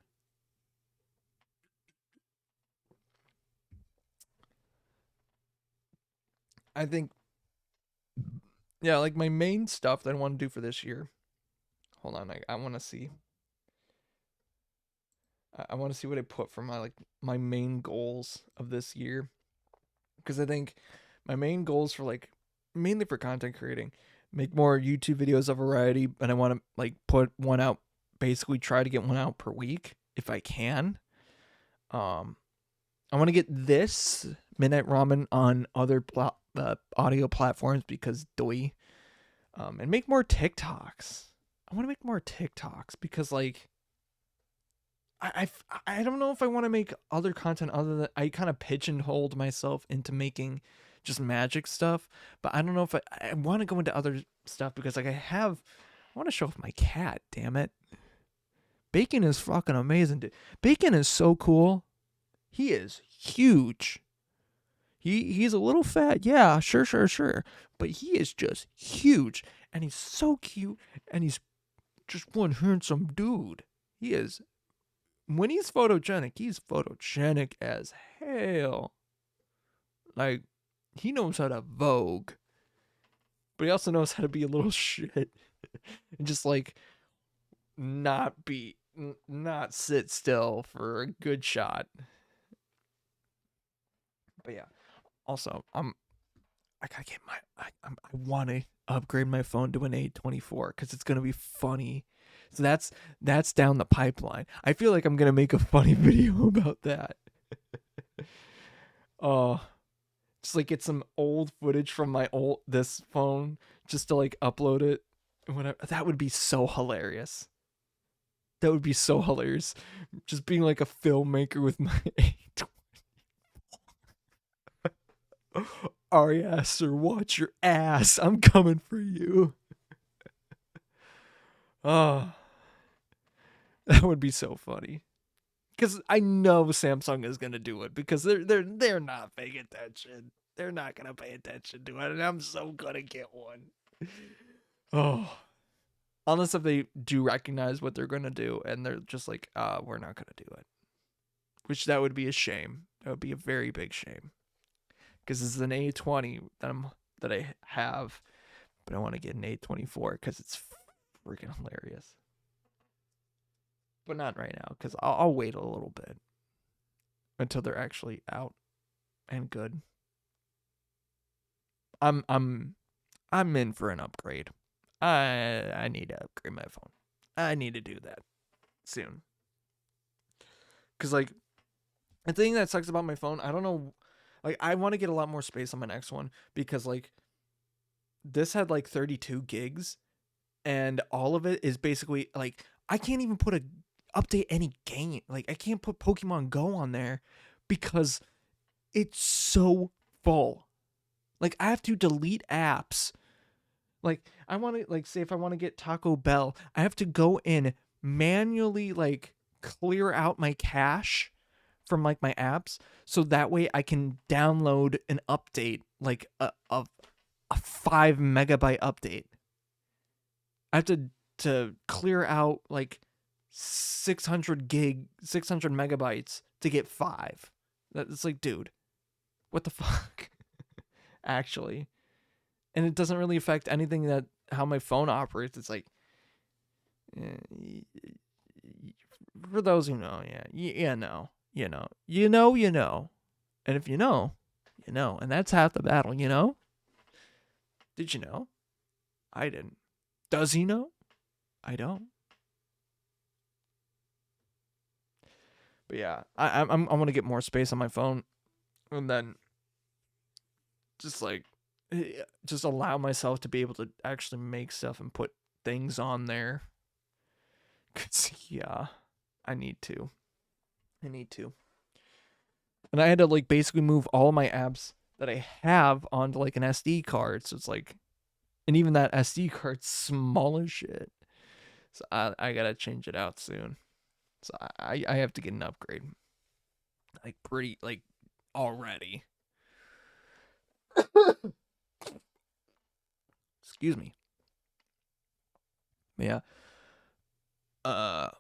I think, yeah, like my main stuff that I want to do for this year. Hold on, I want to see. I want to see what I put for my like my main goals of this year, because I think my main goals for like, mainly for content creating, make more YouTube videos of variety, and I want to like put one out, basically try to get one out per week if I can. I want to get this Midnight Ramen on other audio platforms, because doi. And make more TikToks. I want to make more TikToks because like I don't know if I want to make other content other than, I kind of pigeonholed myself into making just magic stuff, but I don't know if I want to go into other stuff, because like I want to show off my cat, damn it. Bacon is fucking amazing, dude. Bacon is so cool. He is huge. He's a little fat, yeah, sure. But he is just huge, and he's so cute, and he's just one handsome dude. He is, when he's photogenic as hell. Like, he knows how to vogue, but he also knows how to be a little shit and just like not sit still for a good shot. But yeah, also I gotta get I want to upgrade my phone to an A24, because it's gonna be funny. So that's down the pipeline. I feel like I'm gonna make a funny video about that. Oh, just like get some old footage from this phone, just to like upload it, whatever. That would be so hilarious. That would be so hilarious. Just being like a filmmaker with my A24. Arya, sir, watch your ass. I'm coming for you. Oh, That would be so funny. Because I know Samsung is gonna do it because they're not paying attention. They're not gonna pay attention to it, and I'm so gonna get one. Oh, unless if they do recognize what they're gonna do and they're just like, we're not gonna do it. Which that would be a shame. That would be a very big shame. Because this is an A20 that I have, but I want to get an A24 because it's freaking hilarious. But not right now, because I'll wait a little bit until they're actually out and good. I'm in for an upgrade. I need to upgrade my phone. I need to do that soon. Cause like the thing that sucks about my phone, I don't know, like I want to get a lot more space on my next one because like this had like 32 gigs, and all of it is basically like I can't even update any game. Like I can't put Pokemon Go on there because it's so full. Like I have to delete apps. Like I want to like say if I want to get Taco Bell, I have to go in manually like clear out my cache from like my apps so that way I can download an update like a 5 megabyte update. I have to clear out like 600 megabytes to get 5. That's like, dude, what the fuck? Actually. And it doesn't really affect anything that how my phone operates. It's like, for those who know, you know. And if you know, you know. And that's half the battle, you know? Did you know? I didn't. Does he know? I don't. But yeah, I want to get more space on my phone, and then just allow myself to be able to actually make stuff and put things on there. Cause yeah, I need to. And I had to like basically move all my apps that I have onto like an SD card. So it's like, and even that SD card's small as shit. So I gotta change it out soon. So I have to get an upgrade. Like pretty like already. Excuse me. But yeah. I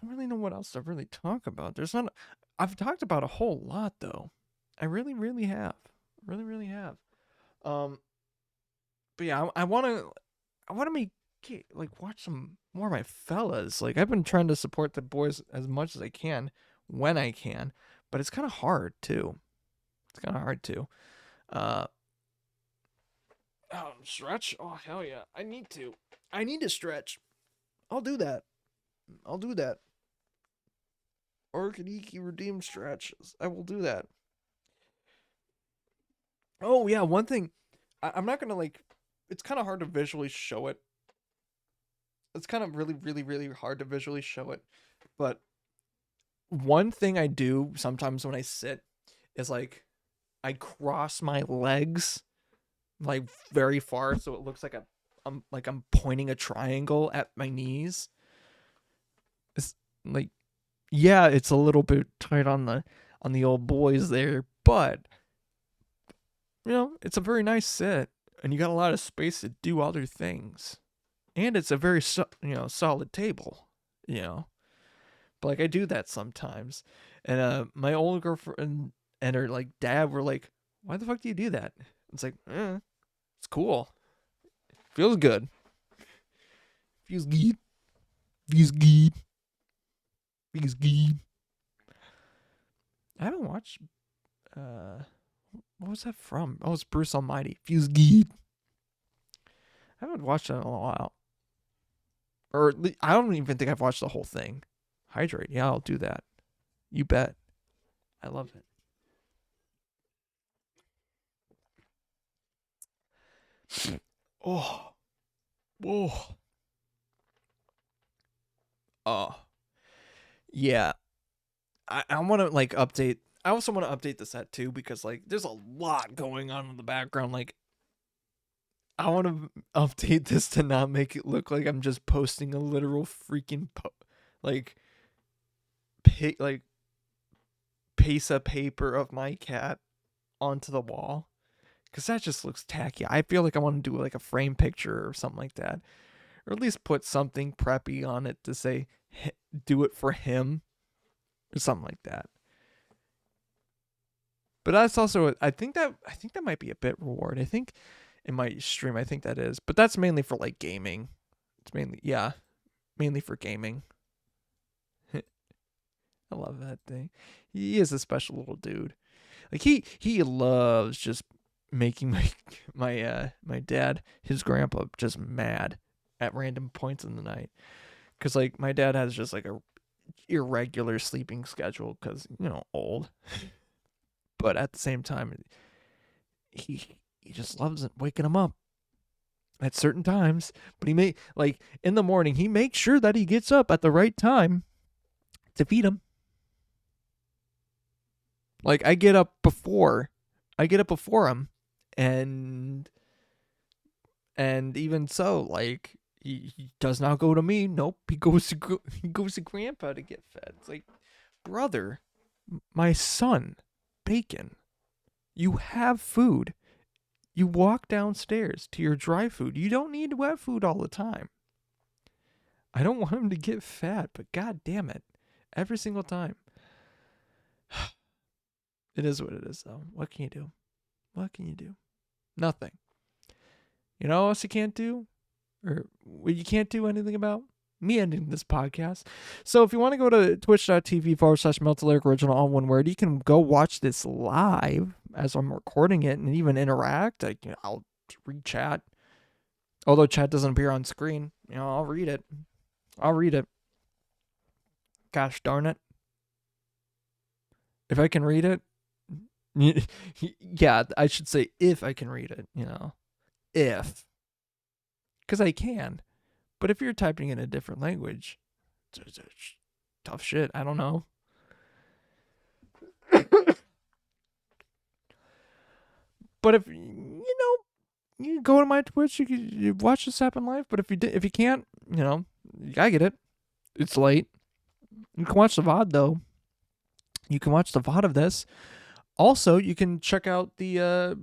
don't really know what else to really talk about. I've talked about a whole lot though. I really, really have. Really have. But yeah, I wanna watch some more of my fellas. Like I've been trying to support the boys as much as I can when I can, but it's kinda hard too. Stretch? Oh hell yeah. I need to stretch. I'll do that. Or Kaniki redeem stretches. I will do that. Oh yeah, one thing. I'm not gonna like. It's kind of hard to visually show it. It's kind of really, really, really hard to visually show it. But one thing I do sometimes when I sit is like I cross my legs like very far so it looks like I'm pointing a triangle at my knees. It's like yeah, it's a little bit tight on the old boys there, but you know, it's a very nice sit and you got a lot of space to do other things. And it's a very solid table, you know. But like I do that sometimes. And my old girlfriend and her like dad were like, "Why the fuck do you do that?" It's like, it's cool. Feels good. Feels good. I haven't watched what was that from? Oh, it's Bruce Almighty. Feels good. I haven't watched it in a while. Or I don't even think I've watched the whole thing. Hydrate. Yeah, I'll do that. You bet. I love it. Oh. Oh. Oh. Yeah. I want to like update. I also want to update the set too because like there's a lot going on in the background. Like I want to update this to not make it look like I'm just posting a literal freaking like like piece of paper of my cat onto the wall, because that just looks tacky. I feel like I want to do like a frame picture or something like that, or at least put something preppy on it to say do it for him or something like that. But that's also, I think that might be a bit reward. I think in my stream, I think that is, but that's mainly for like gaming. It's mainly for gaming. I love that thing. He is a special little dude. Like he loves just making my dad, his grandpa, just mad at random points in the night. Cause like my dad has just like a irregular sleeping schedule, cause old. But at the same time, he just loves it, waking him up at certain times. But he may, like, in the morning, he makes sure that he gets up at the right time to feed him. Like, I get up before him, and even so, like, he does not go to me. Nope, he goes to Grandpa to get fed. It's like, brother, my son, Bacon, you have food. You walk downstairs to your dry food. You don't need wet food all the time. I don't want him to get fat, but god damn it, every single time. It is what it is, though. What can you do? What can you do? Nothing. You know what else you can't do? Or what you can't do anything about? Me ending this podcast. So if you want to go to twitch.tv/Melted Original, all one word, you can go watch this live as I'm recording it and even interact. I'll read chat. Although chat doesn't appear on screen, I'll read it. Gosh darn it. If I can read it, yeah, I should say if I can read it, if. Because I can. But if you're typing in a different language, it's tough shit. I don't know. But if you go to my Twitch, you watch this happen live. But if you can't, I get it. It's late. You can watch the VOD though. You can watch the VOD of this. Also, you can check out the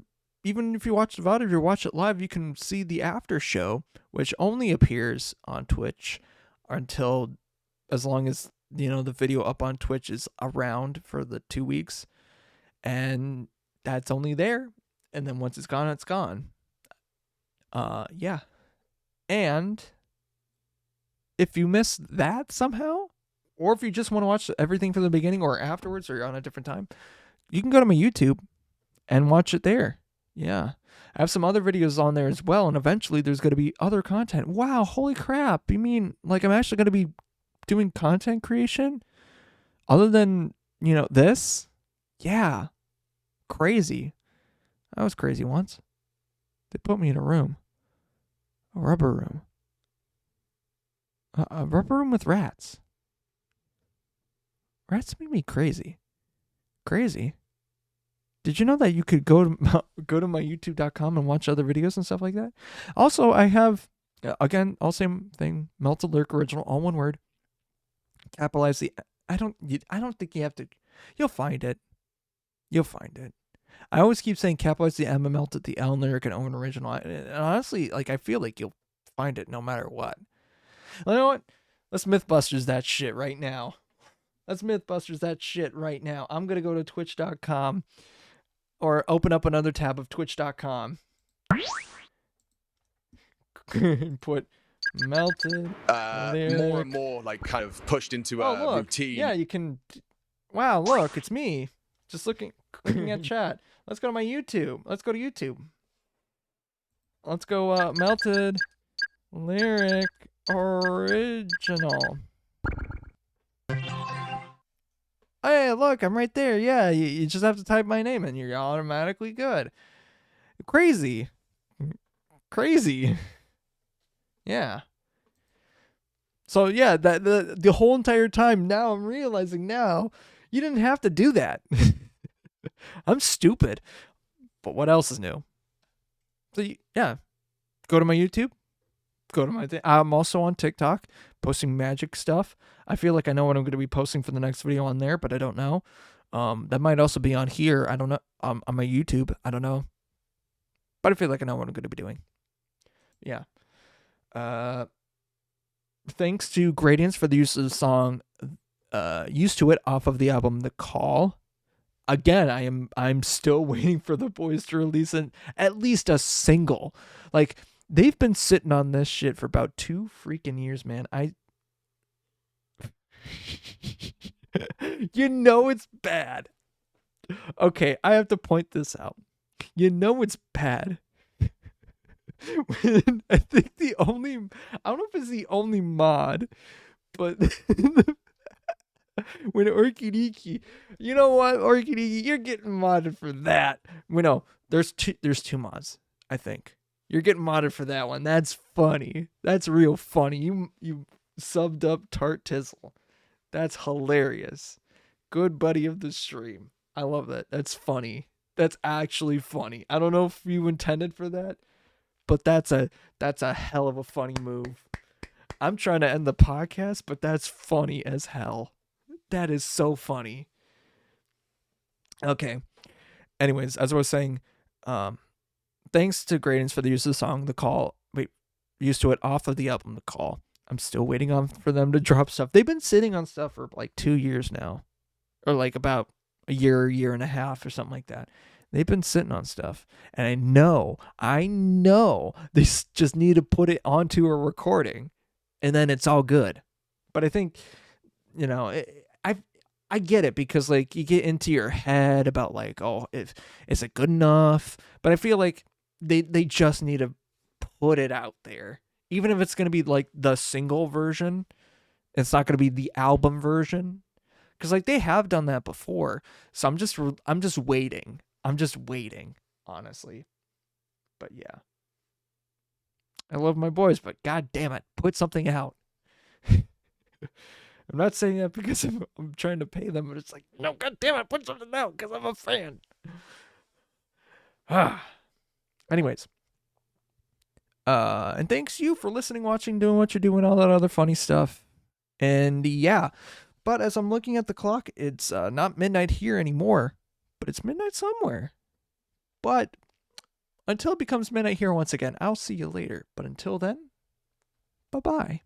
even if you watch the VOD, if you watch it live, you can see the after show, which only appears on Twitch until as long as the video up on Twitch is around for the 2 weeks, and that's only there. And then once it's gone, it's gone. Yeah. And if you miss that somehow, or if you just want to watch everything from the beginning or afterwards, or you're on a different time, you can go to my YouTube and watch it there. Yeah. I have some other videos on there as well, and eventually there's going to be other content. Wow, holy crap. You mean like I'm actually going to be doing content creation other than, this? Yeah. Crazy. I was crazy once. They put me in a room. A rubber room. A rubber room with rats. Rats made me crazy. Crazy. Did you know that you could go to my youtube.com and watch other videos and stuff like that? Also, I have, again, all same thing, Melted Lurk Original, all one word. Capitalize the, I don't think you have to, you'll find it. I always keep saying capitalize the M and melted the L, Lyric and Owen Original. And honestly, like, I feel like you'll find it no matter what. Well, you know what? Let's Mythbusters that shit right now. I'm going to go to twitch.com or open up another tab of twitch.com. Put melted. More and more like kind of pushed into a routine. Yeah, you can. Wow, look, it's me. Just clicking at chat. Let's go to my YouTube. Let's go to YouTube. Let's go Melted Lyric Original. Hey, look, I'm right there. Yeah, you just have to type my name and you're automatically good. Crazy. Yeah. So yeah, that the whole entire time now I'm realizing now you didn't have to do that. I'm stupid. But what else is new? So yeah, go to my YouTube. go to my thing. I'm also on TikTok posting magic stuff. I feel like I know what I'm going to be posting for the next video on there, but I don't know. That might also be on here. I don't know. On my YouTube. I don't know. But I feel like I know what I'm going to be doing. Yeah. Thanks to Gradients for the use of the song Used to It off of the album The Call. Again, I'm still waiting for the boys to release at least a single. Like, they've been sitting on this shit for about 2 freaking years, man. You know it's bad. Okay, I have to point this out. You know it's bad. I think I don't know if it's the only mod, but when Orkidiki, you know what, Orkidiki, you're getting modded for that. No, there's two mods, I think. You're getting modded for that one. That's funny. That's real funny. You subbed up Tart Tizzle. That's hilarious. Good buddy of the stream. I love that. That's funny. That's actually funny. I don't know if you intended for that, but that's a hell of a funny move. I'm trying to end the podcast, but that's funny as hell. That is so funny. Okay. Anyways, as I was saying, thanks to Gradients for the use of the song The Call. Used to It off of the album The Call. I'm still waiting for them to drop stuff. They've been sitting on stuff for like 2 years now. Or like about a year and a half or something like that. They've been sitting on stuff. And I know they just need to put it onto a recording. And then it's all good. But I think, I get it, because like you get into your head about like, oh, is it good enough? But I feel like they just need to put it out there. Even if it's going to be like the single version, it's not going to be the album version. Because like they have done that before. So I'm just waiting. I'm just waiting, honestly. But yeah. I love my boys, but god damn it, put something out. I'm not saying that because I'm trying to pay them, but it's like, no, god damn it, put something out because I'm a fan. Anyways. And thanks you for listening, watching, doing what you're doing, all that other funny stuff. And yeah. But as I'm looking at the clock, it's not midnight here anymore, but it's midnight somewhere. But until it becomes midnight here once again, I'll see you later. But until then, bye-bye.